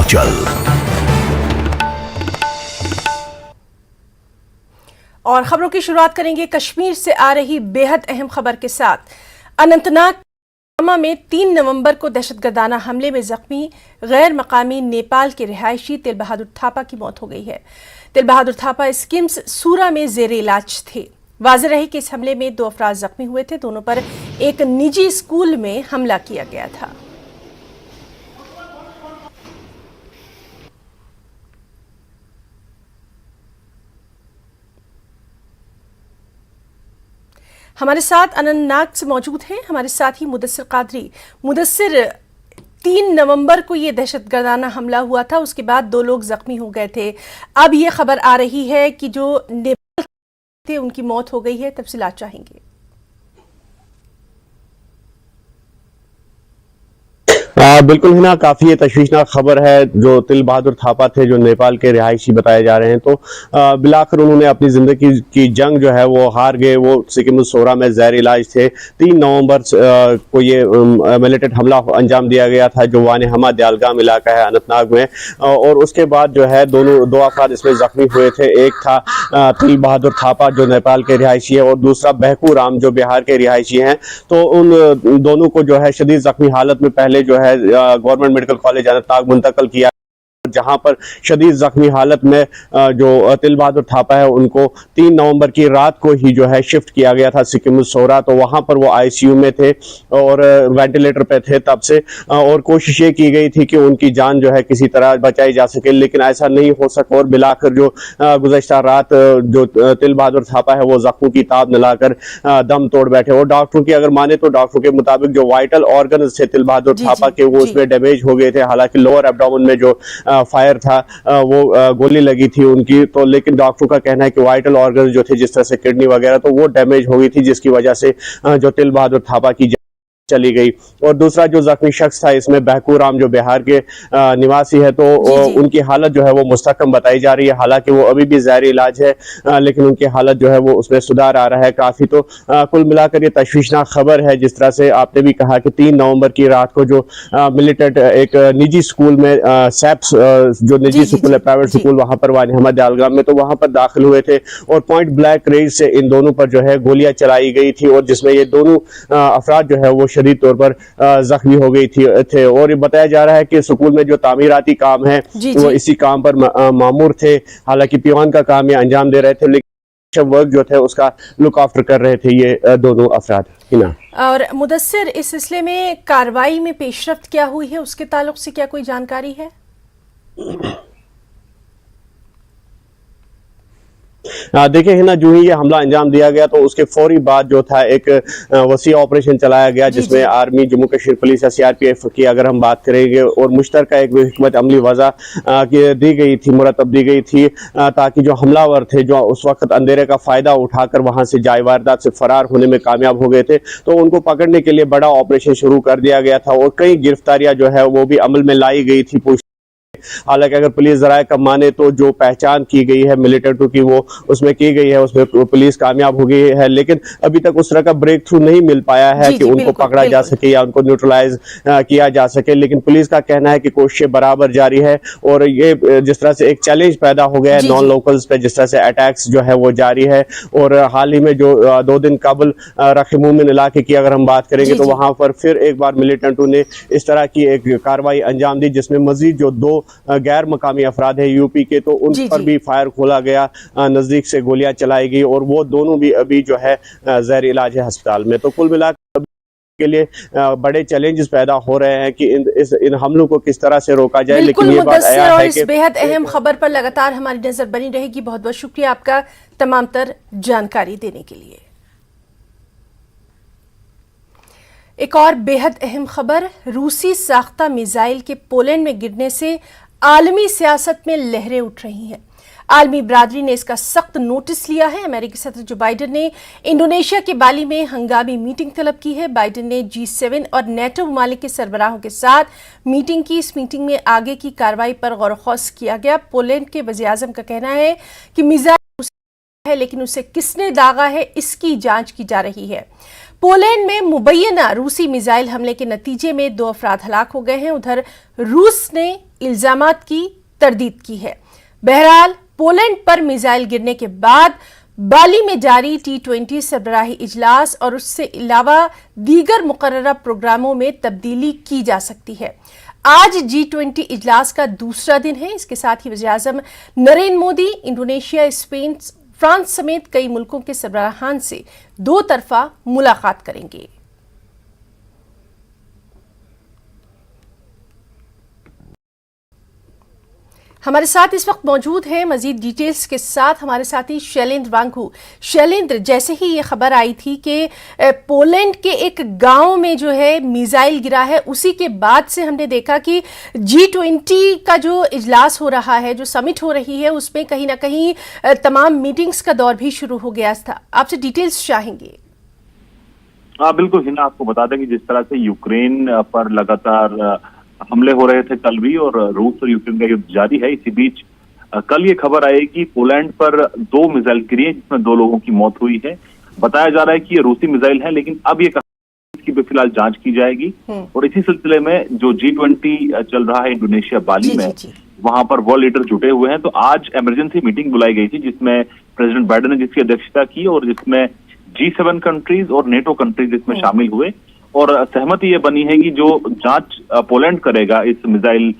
हिमाचल। और खबरों की शुरुआत करेंगे कश्मीर से आ रही बेहद अहम खबर के साथ। अनंतनाग में 3 नवंबर को दहशतगर्दाना हमले में जख्मी गैर मकामी नेपाल के रिहायशी तिल बहादुर थापा की मौत हो गई है। तिल बहादुर थापा स्किम्स सूरा में जेर इलाज थे। वाज़ेह रहे कि इस हमले में 2 अफराद जख्मी हुए थे। दोनों पर एक निजी स्कूल में हमला किया गया था। हमारे साथ अनंतनाग से मौजूद हैं हमारे साथी मुदस्सिर कादरी। मुदस्सिर, 3 नवंबर को ये दहशतगर्दाना हमला हुआ था, उसके बाद 2 लोग जख्मी हो गए थे। अब ये खबर आ रही है कि जो नेपाल थे उनकी मौत हो गई है। तफसीलात चाहेंगे। बिल्कुल हिना, काफी ये तशवीशनाक खबर है। जो तिल बहादुर थापा थे जो नेपाल के रिहायशी बताए जा रहे हैं, तो बिलाकर उन्होंने अपनी जिंदगी की जंग जो है वो हार गए। वो सिक्किम सोरा में ज़ैर इलाज थे। 3 नवंबर को ये मिलिटेंट हमला अंजाम दिया गया था जो वानेहमा दयालगाम इलाका है अनंतनाग में। और उसके बाद जो है 2 अफराद इसमें जख्मी हुए थे। एक था तिल बहादुर थापा जो नेपाल के रिहायशी है और दूसरा बहकू राम जो बिहार के रिहायशी हैं। तो उन दोनों को जो है शदीद जख्मी हालत में पहले जो है गवर्नमेंट मेडिकल कॉलेज अनंतनाग मुंतकिल किया, जहां पर शदीद जख्मी हालत में जो तिल बहादुर थापा है उनको 3 नवंबर की रात को ही जो है शिफ्ट किया गया था सिक्किम सोरा। तो वहां पर वो आईसीयू में थे और वेंटिलेटर पे थे तब से। और कोशिश ये की गई थी कि उनकी जान जो है किसी तरह बचाई जा सके, लेकिन ऐसा नहीं हो सका। और बिलाकर जो गुज़श्ता रात जो तिल बहादुर थापा है वो जख्मों की ताब न लाकर दम तोड़ बैठे। और डॉक्टरों की अगर माने तो डॉक्टरों के मुताबिक जो वाइटल ऑर्गन थे तिल बहादुर थापा के वो उसमें डैमेज हो गए थे। हालांकि लोअर एब्डोमेन में जो फायर था वो गोली लगी थी उनकी, तो लेकिन डॉक्टरों का कहना है कि वाइटल ऑर्गन जो थे जिस तरह से किडनी वगैरह तो वो डैमेज हो गई थी, जिसकी वजह से जो तिल बहादुर थापा की चली गई। और दूसरा जो जख्मी शख्स था इसमें बहकू राम जो बिहार के निवासी है, तो उनकी हालत जो है वो मुस्तकम बताई जा रही है। हालांकि वो अभी भी ज़ैर इलाज है, लेकिन उनकी हालत जो है वो उसमें सुधार आ रहा है काफी। तो कुल मिलाकर ये तशवीशनाक खबर है। जिस तरह से आपने भी कहा कि 3 नवंबर की रात को जो मिलिटेंट एक निजी स्कूल में सैप्स जो निजी स्कूल है प्राइवेट स्कूल वहां पर वानेहमा दयालगाम में, तो वहां पर दाखिल हुए थे और पॉइंट ब्लैंक रेंज से इन दोनों पर जो है गोलियां चलाई गई थी और जिसमें ये दोनों अफराद जो है वो शदीद तौर पर जख्मी हो गई थे। और ये बताया जा रहा है कि स्कूल में जो तामीराती काम है वो इसी काम पर मामूर थे। हालांकि पीवान का काम ये अंजाम दे रहे थे, लेकिन वर्क जो थे उसका लुक आफ्टर कर रहे थे ये दोनों अफराद। और मुदस्सिर, इस सिलसिले में कार्रवाई में पेशरफ्त क्या हुई है, उसके ताल्लुक से क्या कोई जानकारी है? देखिए हिना, जो ही ये हमला अंजाम दिया गया तो उसके फौरी बाद जो था एक वसी ऑपरेशन चलाया गया जिसमें आर्मी, जम्मू कश्मीर पुलिस या सीआरपीएफ की अगर हम बात करेंगे और मुश्तरका एक हिकमत अमली वजह दी गई थी, मुरतब दी गई थी, ताकि जो हमलावर थे जो उस वक्त अंधेरे का फायदा उठाकर वहां से जाए वारदात से फरार होने में कामयाब हो गए थे, तो उनको पकड़ने के लिए बड़ा ऑपरेशन शुरू कर दिया गया था और कई गिरफ्तारियां जो है वो भी अमल में लाई गई थी। हालांकि अगर पुलिस जराये का माने तो जो पहचान की गई है मिलिटेंटों की वो उसमें की गई है, उसमें पुलिस कामयाब हो गई है, लेकिन अभी तक उस तरह का ब्रेक थ्रू नहीं मिल पाया है कि उनको पकड़ा जा सके या उनको न्यूट्रलाइज किया जा सके। लेकिन पुलिस का कहना है कि कोशिशें बराबर जारी है और ये जिस तरह से एक चैलेंज पैदा हो गया है नॉन लोकल्स पे, जिस तरह से अटैक्स जो है वो जारी है। और हाल ही में जो 2 दिन कबल रखीमूमिन इलाके की अगर हम बात करेंगे तो वहां पर फिर एक बार मिलिटेंटों ने इस तरह की एक कार्रवाई अंजाम दी जिसमें मजीद जो 2 गैर मकामी अफराद है यूपी के, तो उन पर भी फायर खोला गया, नजदीक से गोलियां चलाई गई और वो दोनों भी अभी जो है ज़ैर इलाज है अस्पताल में। तो कुल मिलाकर के लिए बड़े चैलेंजेस पैदा हो रहे हैं कि इन हमलों को किस तरह से रोका जाए। लेकिन ये बात आया है कि इस बेहद अहम खबर पर लगातार हमारी नजर बनी रहेगी। बहुत बहुत शुक्रिया आपका तमाम तर जानकारी देने के लिए। एक और बेहद अहम खबर, रूसी साख्ता मिसाइल के पोलैंड में गिरने से आलमी सियासत में लहरें उठ रही हैं। आलमी बरादरी ने इसका सख्त नोटिस लिया है। अमेरिकी सदर जो बाइडेन ने इंडोनेशिया के बाली में हंगामी मीटिंग तलब की है। बाइडेन ने G7 और नेटो ममालिक के सरबराहों के साथ मीटिंग की। इस मीटिंग में आगे की कार्रवाई पर गौर खौस किया गया। पोलैंड के वज़ीर-ए-आज़म का कहना है कि मिसाइल है लेकिन उसे किसने दागा है इसकी जांच की जा रही है। पोलैंड में मुबैना रूसी मिसाइल हमले के नतीजे में 2 अफराद हलाक हो गए हैं। उधर रूस ने इल्जामात की तरदीद की है। बहरहाल पोलैंड पर मिसाइल गिरने के बाद बाली में जारी T20 सरबराही इजलास और उससे अलावा दीगर मुकर्ररा प्रोग्रामों में तब्दीली की जा सकती है। आज G20 इजलास का दूसरा दिन है। इसके साथ ही वज़ीर-ए-आज़म Narendra Modi Indonesia, Spain, France समेत कई मुल्कों के सरबराहान से 2 तरफा मुलाकात करेंगे। हमारे साथ इस वक्त मौजूद हैं मजीद डिटेल्स के साथ हमारे साथी शैलेंद्र वांगू। शैलेंद्र, जैसे ही ये खबर आई थी कि पोलैंड के एक गांव में जो है मिसाइल गिरा है, उसी के बाद से हमने देखा कि G20 का जो इजलास हो रहा है, जो समिट हो रही है, उसमें कहीं ना कहीं तमाम मीटिंग्स का दौर भी शुरू हो गया था। आपसे डिटेल्स चाहेंगे। बिल्कुल हिना, आपको बता दें कि जिस तरह से यूक्रेन पर लगातार हमले हो रहे थे कल भी, और रूस और यूक्रेन का युद्ध जारी है, इसी बीच कल ये खबर आई कि पोलैंड पर 2 मिसाइल गिरी है जिसमें 2 लोगों की मौत हुई है। बताया जा रहा है कि ये रूसी मिसाइल है, लेकिन अब ये इसकी भी फिलहाल जांच की जाएगी। और इसी सिलसिले में जो G20 चल रहा है इंडोनेशिया बाली में, वहां पर वर्ल्ड लीडर जुटे हुए हैं। तो आज इमरजेंसी मीटिंग बुलाई गई थी जिसमें प्रेसिडेंट बाइडेन ने जिसकी अध्यक्षता की, और जिसमें G7 कंट्रीज और नेटो कंट्रीज इसमें शामिल हुए। और सहमति ये बनी है कि जो जांच पोलैंड करेगा इस मिसाइल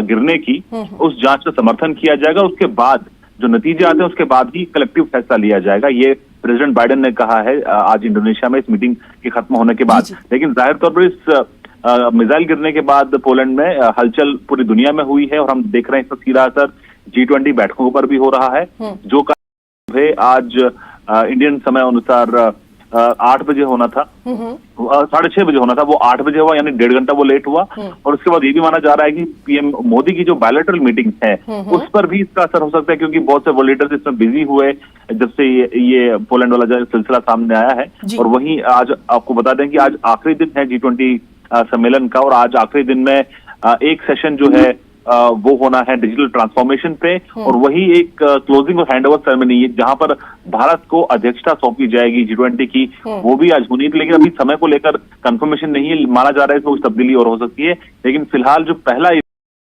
गिरने की, उस जांच का समर्थन किया जाएगा। उसके बाद जो नतीजे आते हैं उसके बाद ही कलेक्टिव फैसला लिया जाएगा, ये प्रेसिडेंट बाइडेन ने कहा है आज इंडोनेशिया में इस मीटिंग के खत्म होने के बाद। लेकिन जाहिर तौर पर इस मिसाइल गिरने के बाद पोलैंड में हलचल पूरी दुनिया में हुई है, और हम देख रहे हैं इसका सीधा असर G20 बैठकों पर भी हो रहा है। जो आज इंडियन समय अनुसार 8 बजे होना था, 6:30 बजे होना था, वो 8 बजे हुआ, यानी 1.5 घंटा वो लेट हुआ। और उसके बाद ये भी माना जा रहा है कि पीएम मोदी की जो बायलैटरल मीटिंग है उस पर भी इसका असर हो सकता है, क्योंकि बहुत से वर्ल्ड लीडर्स इसमें बिजी हुए जब से ये पोलैंड वाला जो सिलसिला सामने आया है। और वहीं आज आपको बता दें कि आज आखिरी दिन है G20 सम्मेलन का, और आज आखिरी दिन में एक सेशन जो है वो होना है डिजिटल ट्रांसफॉर्मेशन पे, और वही एक क्लोजिंग और हैंडओवर सेरेमनी है जहां पर भारत को अध्यक्षता सौंपी जाएगी G20 की, वो भी आज होनी थी। लेकिन अभी समय को लेकर कंफर्मेशन नहीं है, माना जा रहा है इसमें कुछ तब्दीली और हो सकती है। लेकिन फिलहाल जो पहला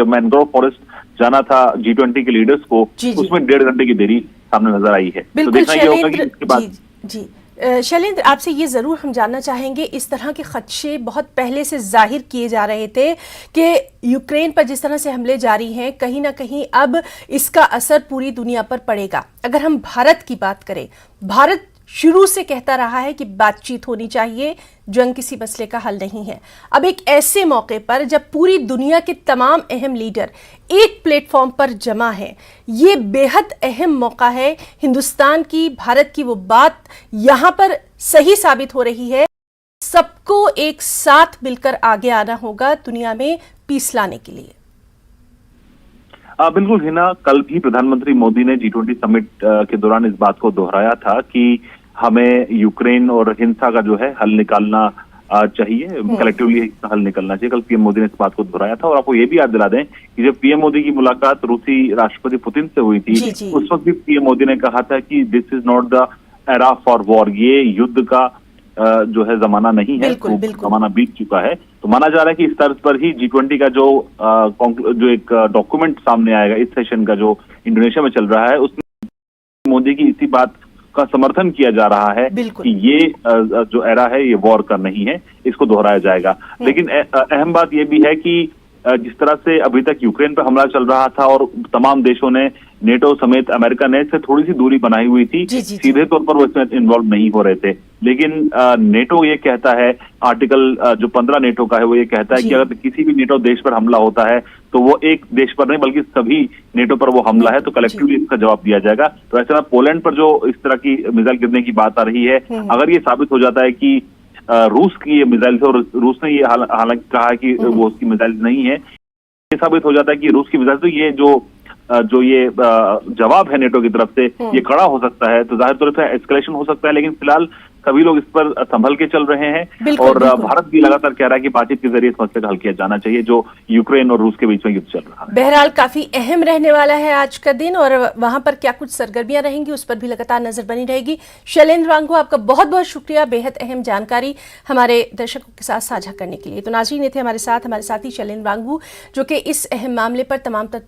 मैनग्रोव फॉरेस्ट जाना था G20 के लीडर्स को, उसमें 1.5 घंटे की देरी सामने नजर आई है। तो देखना ये होगा कि इसके बाद शैलेंद्र, आपसे ये ज़रूर हम जानना चाहेंगे, इस तरह के खदशे बहुत पहले से जाहिर किए जा रहे थे कि यूक्रेन पर जिस तरह से हमले जारी हैं, कहीं ना कहीं अब इसका असर पूरी दुनिया पर पड़ेगा। अगर हम भारत की बात करें, भारत शुरू से कहता रहा है कि बातचीत होनी चाहिए, जंग किसी मसले का हल नहीं है। अब एक ऐसे मौके पर जब पूरी दुनिया के तमाम अहम लीडर एक प्लेटफॉर्म पर जमा हैं, ये बेहद अहम मौका है। हिंदुस्तान की, भारत की वो बात यहाँ पर सही साबित हो रही है। सबको एक साथ मिलकर आगे आना होगा दुनिया में पीस लाने के लिए। बिल्कुल हिना, कल भी प्रधानमंत्री मोदी ने G20 समिट के दौरान इस बात को दोहराया था कि हमें यूक्रेन और हिंसा का जो है हल निकालना चाहिए, कलेक्टिवली हल निकलना चाहिए। कल पीएम मोदी ने इस बात को दोहराया था। और आपको ये भी याद दिला दें कि जब पीएम मोदी की मुलाकात रूसी राष्ट्रपति पुतिन से हुई थी, उस वक्त भी पीएम मोदी ने कहा था कि this is not the era for war, ये युद्ध का जो है जमाना नहीं है, जमाना बीत चुका है। तो माना जा रहा है कि इस तर्ज पर ही G20 का जो एक डॉक्यूमेंट सामने आएगा इस सेशन का, जो इंडोनेशिया में चल रहा है, उसमें मोदी की इसी बात का समर्थन किया जा रहा है कि ये जो एरा है ये वॉर का नहीं है, इसको दोहराया जाएगा। लेकिन अहम बात यह भी है कि जिस तरह से अभी तक यूक्रेन पर हमला चल रहा था और तमाम देशों ने, नेटो समेत अमेरिका ने इससे थोड़ी सी दूरी बनाई हुई थी, सीधे तौर पर वो इसमें इन्वॉल्व नहीं हो रहे थे। लेकिन नेटो ये कहता है, आर्टिकल जो 15 नेटो का है, वो ये कहता है कि अगर किसी भी नेटो देश पर हमला होता है तो वो एक देश पर नहीं बल्कि सभी नेटो पर वो हमला है, तो कलेक्टिवली इसका जवाब दिया जाएगा। तो ऐसे में पोलैंड पर जो इस तरह की मिसाइल गिरने की बात आ रही है, अगर ये साबित हो जाता है कि रूस की ये मिसाइल थे, और रूस ने ये हालांकि कहा है कि वो उसकी मिसाइल नहीं है, ये साबित हो जाता है कि रूस की मिसाइल, तो ये जो ये जवाब है नेटो की तरफ से, ये कड़ा हो सकता है। तो जाहिर तौर पर एस्केलेशन हो सकता है। लेकिन फिलहाल सभी लोग इस पर संभल के चल रहे हैं बिल्कुल, और बिल्कुल। भारत भी लगातार कह रहा है कि बातचीत के जरिए इस मसले का हल किया जाना चाहिए जो यूक्रेन और रूस के बीच में युद्ध चल रहा है। बहरहाल काफी अहम रहने वाला है आज का दिन और वहां पर क्या कुछ सरगर्मियां रहेंगी उस पर भी लगातार नजर बनी रहेगी। शैलेंद्र वांगू, आपका बहुत बहुत शुक्रिया बेहद अहम जानकारी हमारे दर्शकों के साथ साझा करने के लिए। तो नाज़रीन, थे हमारे साथी शैलेंद्र वांगू जो कि इस अहम मामले पर तमाम